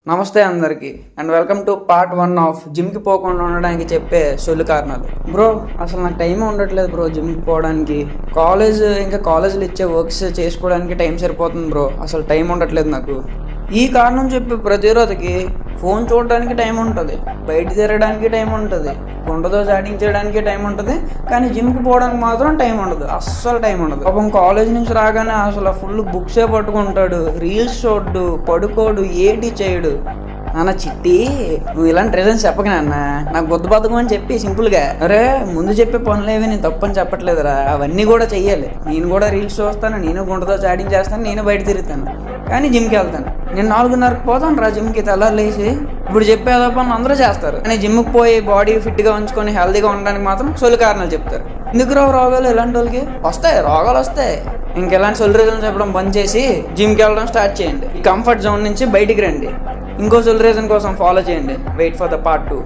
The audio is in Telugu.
నమస్తే అందరికి and welcome to part 1 of జిమ్కి పోకుండా ఉండడానికి చెప్పే సొల్లు కారణాలు. బ్రో అసలు నాకు టైం ఉండట్లేదు బ్రో జిమ్కి పోవడానికి. కాలేజీలో ఇచ్చే వర్క్స్ చేసుకోవడానికి టైం సరిపోతుంది బ్రో, అసలు టైం ఉండట్లేదు నాకు. ఈ కారణం చెప్పి ప్రతిరోజుకి ఫోన్ చూడడానికి టైం ఉంటుంది, బయట తిరగడానికి టైం ఉంటుంది, గుండెతో చాటింగ్ చేయడానికి టైం ఉంటుంది, కానీ జిమ్కి పోవడానికి మాత్రం టైం ఉండదు, అస్సలు టైం ఉండదు. పాపం కాలేజ్ నుంచి రాగానే అసలు ఫుల్ బుక్సే పట్టుకుంటాడు, రీల్స్ చూడ్డు, పడుకోడు, ఏటి చేయడు. నాన్న చిట్టి నువ్వు ఇలాంటి రీజన్స్ చెప్పక నాన్న, నాకు బుద్ధ బద్ధకం అని చెప్పి సింపుల్గా అరే ముందు చెప్పే పనులేవి నేను తప్పని చెప్పట్లేదురా, అవన్నీ కూడా చెయ్యాలి. నేను కూడా రీల్స్ చూస్తాను, నేను గుండెతో చాటింగ్ చేస్తాను, నేను బయట తిరుగుతాను, కానీ జిమ్కి వెళ్తాను. నేను 4:30కి పోతాను రా జిమ్కి, తెల్లారులేసి. ఇప్పుడు చెప్పేదో పనులు అందరూ చేస్తారు, కానీ జిమ్కి పోయి బాడీ ఫిట్గా ఉంచుకొని హెల్తీగా ఉండడానికి మాత్రం సొల్లు కారణాలు చెప్తారు. ఎందుకు రోగాలు ఇలాంటి వాళ్ళకి వస్తాయి, రోగాలు వస్తాయి. ఇంకెలాంటి సొల్లు రీజన్ చెప్పడం బంద్ చేసి జిమ్కి వెళ్ళడం స్టార్ట్ చేయండి. ఈ కంఫర్ట్ జోన్ నుంచి బయటికి రండి. ఇంకో సొల్లు రీజన్ కోసం ఫాలో చేయండి. Wait for the part 2.